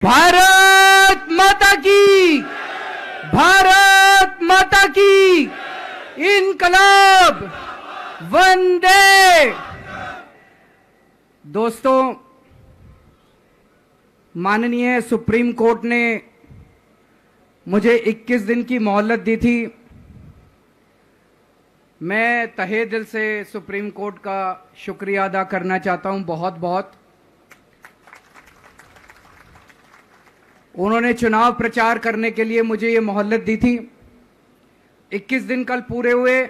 भारत माता की, भारत माता की, इनकलाब, वंदे। दोस्तों, माननीय सुप्रीम कोर्ट ने मुझे 21 दिन की मोहलत दी थी। मैं तहे दिल से सुप्रीम कोर्ट का शुक्रिया अदा करना चाहता हूं, बहुत बहुत। उन्होंने चुनाव प्रचार करने के लिए मुझे ये मोहलत दी थी। 21 दिन कल पूरे हुए।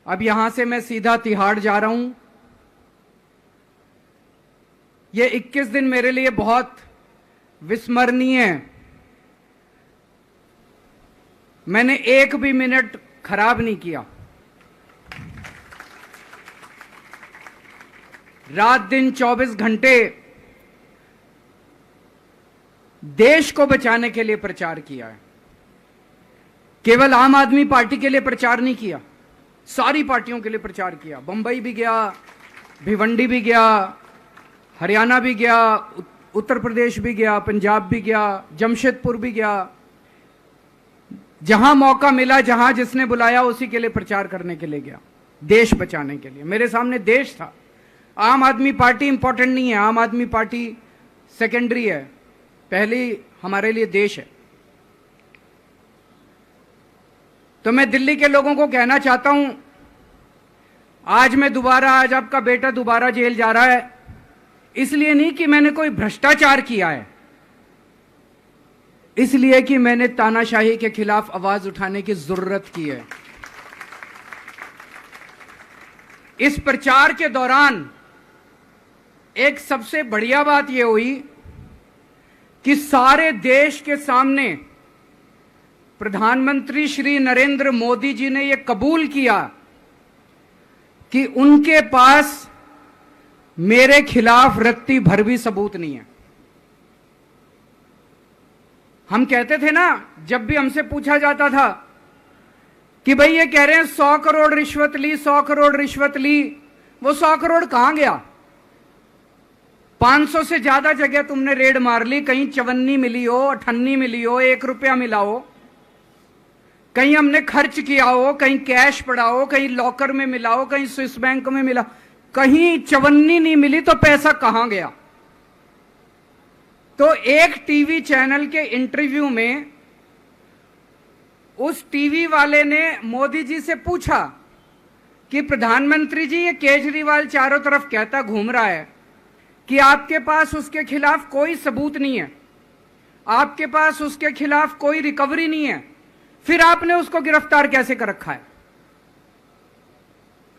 अब यहां से मैं सीधा तिहाड़ जा रहा हूं। ये 21 दिन मेरे लिए बहुत विस्मरणीय है। मैंने एक भी मिनट खराब नहीं किया। रात दिन 24 घंटे देश को बचाने के लिए प्रचार किया है। केवल आम आदमी पार्टी के लिए प्रचार नहीं किया, सारी पार्टियों के लिए प्रचार किया। बंबई भी गया, भिवंडी भी गया, हरियाणा भी गया, उत्तर प्रदेश भी गया, पंजाब भी गया, जमशेदपुर भी गया। जहां मौका मिला, जहां जिसने बुलाया, उसी के लिए प्रचार करने के लिए गया, देश बचाने के लिए। मेरे सामने देश था। आम आदमी पार्टी इंपॉर्टेंट नहीं है, आम आदमी पार्टी सेकेंडरी है, पहली हमारे लिए देश है। तो मैं दिल्ली के लोगों को कहना चाहता हूं, आज आपका बेटा दोबारा जेल जा रहा है, इसलिए नहीं कि मैंने कोई भ्रष्टाचार किया है, इसलिए कि मैंने तानाशाही के खिलाफ आवाज उठाने की जरूरत की है। इस प्रचार के दौरान एक सबसे बढ़िया बात यह हुई कि सारे देश के सामने प्रधानमंत्री श्री नरेंद्र मोदी जी ने यह कबूल किया कि उनके पास मेरे खिलाफ रत्ती भर भी सबूत नहीं है। हम कहते थे ना, जब भी हमसे पूछा जाता था कि भाई ये कह रहे हैं 100 करोड़ रिश्वत ली, 100 करोड़ रिश्वत ली, वो 100 करोड़ कहां गया? 500 से ज्यादा जगह तुमने रेड मार ली, कहीं चवन्नी मिली हो, अठन्नी मिली हो, 1 रुपया मिला हो, कहीं हमने खर्च किया हो, कहीं कैश पड़ा हो, कहीं लॉकर में मिला हो, कहीं स्विस बैंक में मिला, कहीं चवन्नी नहीं मिली, तो पैसा कहां गया? तो एक टीवी चैनल के इंटरव्यू में उस टीवी वाले ने मोदी जी से पूछा कि प्रधानमंत्री जी, ये केजरीवाल चारों तरफ कहता घूम रहा है कि आपके पास उसके खिलाफ कोई सबूत नहीं है, आपके पास उसके खिलाफ कोई रिकवरी नहीं है, फिर आपने उसको गिरफ्तार कैसे कर रखा है?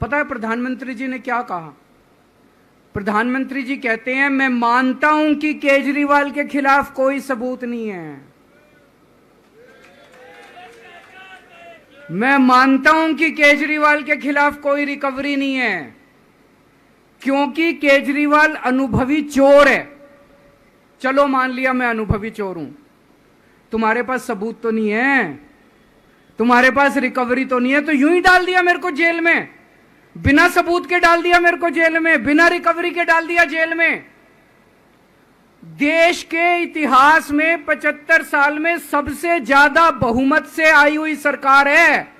पता है प्रधानमंत्री जी ने क्या कहा? प्रधानमंत्री जी कहते हैं, मैं मानता हूं कि केजरीवाल के खिलाफ कोई सबूत नहीं है, मैं मानता हूं कि केजरीवाल के खिलाफ कोई रिकवरी नहीं है, क्योंकि केजरीवाल अनुभवी चोर है। चलो मान लिया मैं अनुभवी चोर हूं, तुम्हारे पास सबूत तो नहीं है, तुम्हारे पास रिकवरी तो नहीं है, तो यूं ही डाल दिया मेरे को जेल में, बिना सबूत के डाल दिया मेरे को जेल में, बिना रिकवरी के डाल दिया जेल में। देश के इतिहास में 75 साल में सबसे ज्यादा बहुमत से आई हुई सरकार है।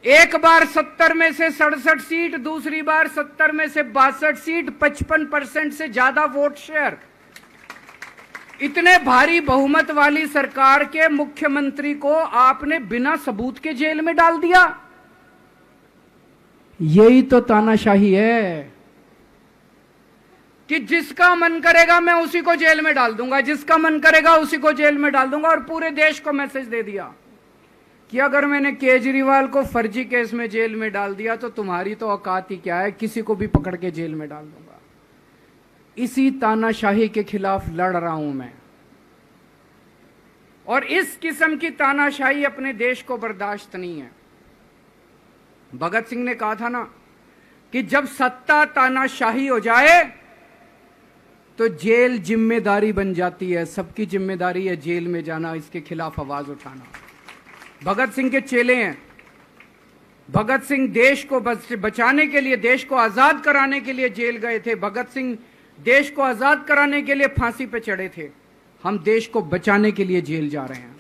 एक बार 70 में से 67 सीट, दूसरी बार 70 में से 62 सीट, 55% से ज्यादा वोट शेयर। इतने भारी बहुमत वाली सरकार के मुख्यमंत्री को आपने बिना सबूत के जेल में डाल दिया। यही तो तानाशाही है कि जिसका मन करेगा मैं उसी को जेल में डाल दूंगा, जिसका मन करेगा उसी को जेल में डाल दूंगा। और पूरे देश को मैसेज दे दिया कि अगर मैंने केजरीवाल को फर्जी केस में जेल में डाल दिया तो तुम्हारी तो औकात ही क्या है, किसी को भी पकड़ के जेल में डाल दूंगा। इसी तानाशाही के खिलाफ लड़ रहा हूं मैं, और इस किस्म की तानाशाही अपने देश को बर्दाश्त नहीं है। भगत सिंह ने कहा था ना कि जब सत्ता तानाशाही हो जाए तो जेल जिम्मेदारी बन जाती है, सबकी जिम्मेदारी है जेल में जाना, इसके खिलाफ आवाज उठाना। भगत सिंह के चेले हैं। भगत सिंह देश को बचाने के लिए, देश को आजाद कराने के लिए जेल गए थे। भगत सिंह देश को आजाद कराने के लिए फांसी पे चढ़े थे, हम देश को बचाने के लिए जेल जा रहे हैं।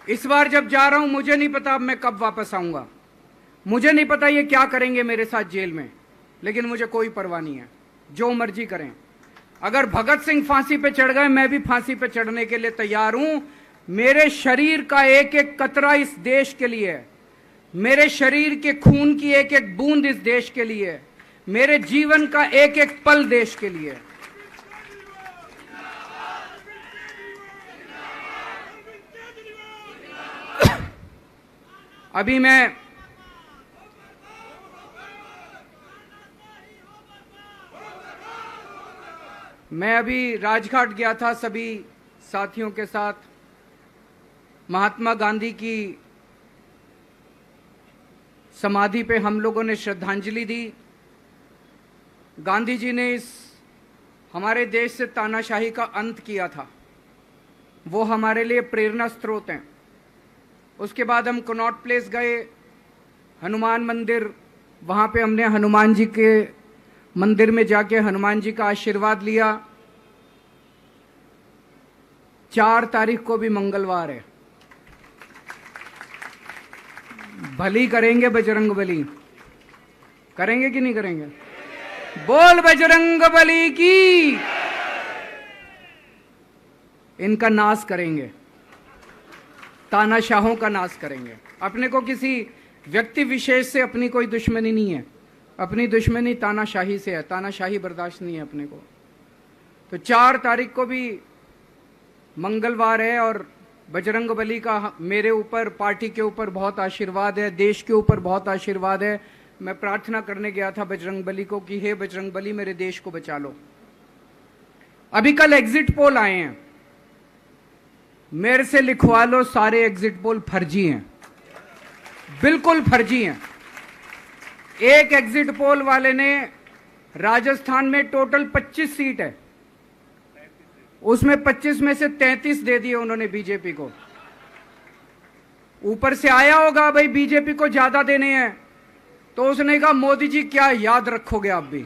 इस बार जब जा रहा हूं, मुझे नहीं पता अब मैं कब वापस आऊंगा, मुझे नहीं पता ये क्या करेंगे मेरे साथ जेल में, लेकिन मुझे कोई परवाह नहीं है, जो मर्जी करें। अगर भगत सिंह फांसी पे चढ़ गए, मैं भी फांसी पे चढ़ने के लिए तैयार हूं। मेरे शरीर का एक एक कतरा इस देश के लिए है, मेरे शरीर के खून की एक एक बूंद इस देश के लिए, मेरे जीवन का एक एक पल देश के लिए। अभी मैं अभी राजघाट गया था सभी साथियों के साथ। महात्मा गांधी की समाधि पे हम लोगों ने श्रद्धांजलि दी। गांधी जी ने इस हमारे देश से तानाशाही का अंत किया था, वो हमारे लिए प्रेरणा स्रोत हैं। उसके बाद हम कनॉट प्लेस गए, हनुमान मंदिर, वहाँ पे हमने हनुमान जी के मंदिर में जाके हनुमान जी का आशीर्वाद लिया। 4 तारीख को भी मंगलवार है, भली करेंगे बजरंग बली, करेंगे कि नहीं करेंगे? बोल बजरंग बली की। इनका नाश करेंगे, तानाशाहों का नाश करेंगे। अपने को किसी व्यक्ति विशेष से अपनी कोई दुश्मनी नहीं है, अपनी दुश्मनी तानाशाही से है, तानाशाही बर्दाश्त नहीं है अपने को। तो 4 तारीख को भी मंगलवार है और बजरंग बली का मेरे ऊपर, पार्टी के ऊपर बहुत आशीर्वाद है, देश के ऊपर बहुत आशीर्वाद है। मैं प्रार्थना करने गया था बजरंग बली को कि हे बजरंग बली, मेरे देश को बचा लो। अभी कल एग्जिट पोल आए हैं, मेरे से लिखवा लो, सारे एग्जिट पोल फर्जी हैं, बिल्कुल फर्जी हैं। एक एग्जिट पोल वाले ने राजस्थान में टोटल 25 सीट है, उसमें 25 में से 33 दे दिए उन्होंने बीजेपी को। ऊपर से आया होगा भाई बीजेपी को ज्यादा देने हैं, तो उसने कहा मोदी जी क्या याद रखोगे आप भी,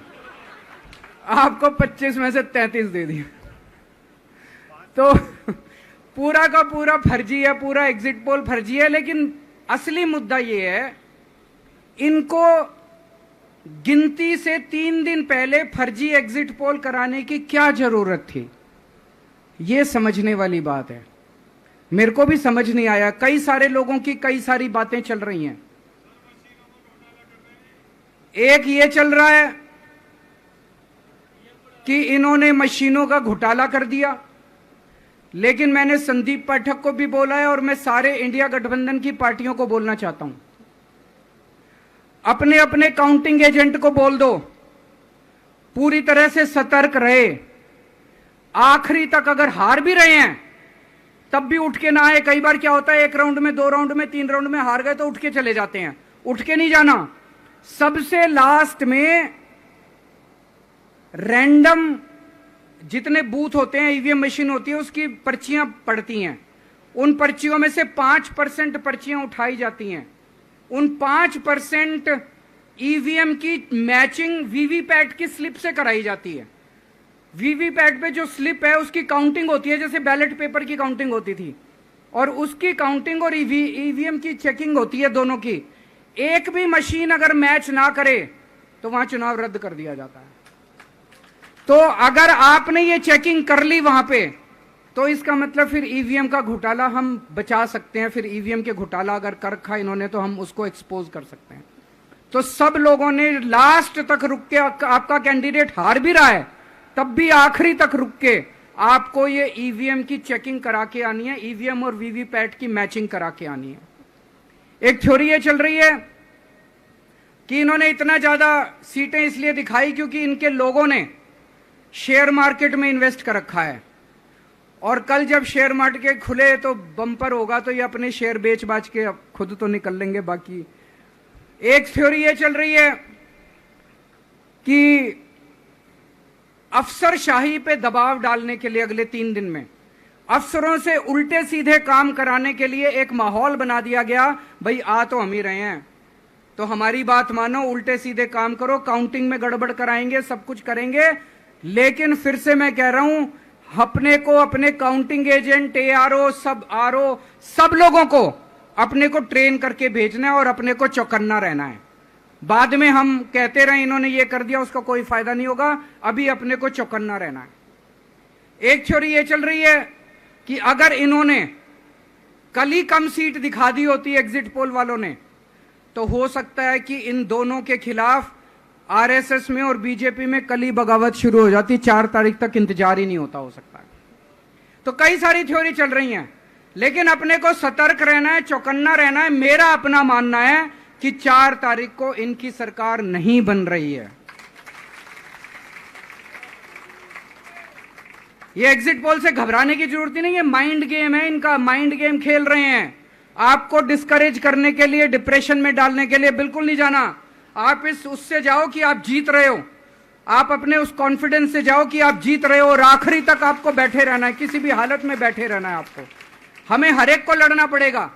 आपको 25 में से 33 दे दिए। तो पूरा का पूरा फर्जी है, पूरा एग्जिट पोल फर्जी है। लेकिन असली मुद्दा यह है, इनको गिनती से 3 दिन पहले फर्जी एग्जिट पोल कराने की क्या जरूरत थी, यह समझने वाली बात है। मेरे को भी समझ नहीं आया, कई सारे लोगों की कई सारी बातें चल रही हैं। एक ये चल रहा है कि इन्होंने मशीनों का घोटाला कर दिया, लेकिन मैंने संदीप पाठक को भी बोला है और मैं सारे इंडिया गठबंधन की पार्टियों को बोलना चाहता हूं, अपने अपने काउंटिंग एजेंट को बोल दो, पूरी तरह से सतर्क रहे। आखिरी तक अगर हार भी रहे हैं तब भी उठ के ना आए। कई बार क्या होता है, 1 राउंड में, 2 राउंड में, 3 राउंड में हार गए तो उठ के चले जाते हैं। उठ के नहीं जाना, सबसे लास्ट में रैंडम जितने बूथ होते हैं, ईवीएम मशीन होती है, उसकी पर्चियां पड़ती हैं। उन पर्चियों में से 5% पर्चियां उठाई जाती हैं। उन 5% ईवीएम की मैचिंग वीवीपैट की स्लिप से कराई जाती है। वीवीपैट पे जो स्लिप है उसकी काउंटिंग होती है, जैसे बैलेट पेपर की काउंटिंग होती थी, और उसकी काउंटिंग और ईवीएम की चेकिंग होती है दोनों की। एक भी मशीन अगर मैच ना करे तो वहां चुनाव रद्द कर दिया जाता है। तो अगर आपने ये चेकिंग कर ली वहां पे, तो इसका मतलब फिर ईवीएम का घोटाला हम बचा सकते हैं। फिर ईवीएम के घोटाला अगर कर रखा इन्होंने तो हम उसको एक्सपोज कर सकते हैं। तो सब लोगों ने लास्ट तक रुक के, आपका कैंडिडेट हार भी रहा है तब भी आखिरी तक रुक के आपको ये ईवीएम की चेकिंग करा के आनी है, ईवीएम और वीवीपैट की मैचिंग करा के आनी है। एक थ्योरी ये चल रही है कि इन्होंने इतना ज्यादा सीटें इसलिए दिखाई क्योंकि इनके लोगों ने शेयर मार्केट में इन्वेस्ट कर रखा है, और कल जब शेयर मार्केट खुले तो बम्पर होगा, तो ये अपने शेयर बेच बाच के खुद तो निकल लेंगे। बाकी एक थ्योरी ये चल रही है कि अफसरशाही पे दबाव डालने के लिए अगले 3 दिन में अफसरों से उल्टे सीधे काम कराने के लिए एक माहौल बना दिया गया। भाई आ तो हम ही रहे हैं, तो हमारी बात मानो, उल्टे सीधे काम करो, काउंटिंग में गड़बड़ कराएंगे, सब कुछ करेंगे, लेकिन फिर से मैं कह रहा हूं, अपने को, अपने काउंटिंग एजेंट, एआरओ, सब आरओ, सब लोगों को अपने को ट्रेन करके भेजना है और अपने को चौकन्ना रहना है। बाद में हम कहते रहे इन्होंने ये कर दिया, उसका कोई फायदा नहीं होगा। अभी अपने को चौकन्ना रहना है। एक थ्योरी ये चल रही है कि अगर इन्होंने कल ही कम सीट दिखा दी होती एग्जिट पोल वालों ने, तो हो सकता है कि इन दोनों के खिलाफ आरएसएस में और बीजेपी में कल ही बगावत शुरू हो जाती। 4 तारीख तक इंतजार ही नहीं होता, हो सकता है। तो कई सारी थ्योरी चल रही हैं, लेकिन अपने को सतर्क रहना है, चौकन्ना रहना है। मेरा अपना मानना है कि 4 तारीख को इनकी सरकार नहीं बन रही है। ये एग्जिट पोल से घबराने की जरूरत ही नहीं है, माइंड गेम है इनका, माइंड गेम खेल रहे हैं। आपको डिस्करेज करने के लिए, डिप्रेशन में डालने के लिए बिल्कुल नहीं जाना। आप उससे जाओ कि आप जीत रहे हो, आप अपने उस कॉन्फिडेंस से जाओ कि आप जीत रहे हो, और आखिरी तक आपको बैठे रहना है, किसी भी हालत में बैठे रहना है आपको। हमें हर एक को लड़ना पड़ेगा।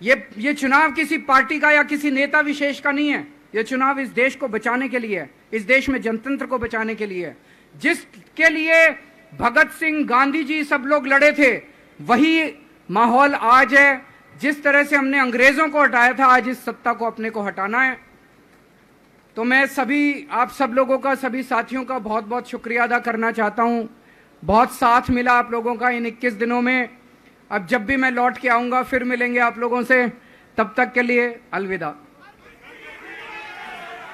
ये चुनाव किसी पार्टी का या किसी नेता विशेष का नहीं है। ये चुनाव इस देश को बचाने के लिए है, इस देश में जनतंत्र को बचाने के लिए है। जिसके लिए भगत सिंह, गांधी जी सब लोग लड़े थे, वही माहौल आज है। जिस तरह से हमने अंग्रेजों को हटाया था, आज इस सत्ता को अपने को हटाना है। तो मैं सभी, आप सब लोगों का, सभी साथियों का बहुत बहुत शुक्रिया अदा करना चाहता हूं। बहुत साथ मिला आप लोगों का इन 21 दिनों में। अब जब भी मैं लौट के आऊंगा फिर मिलेंगे आप लोगों से। तब तक के लिए अलविदा।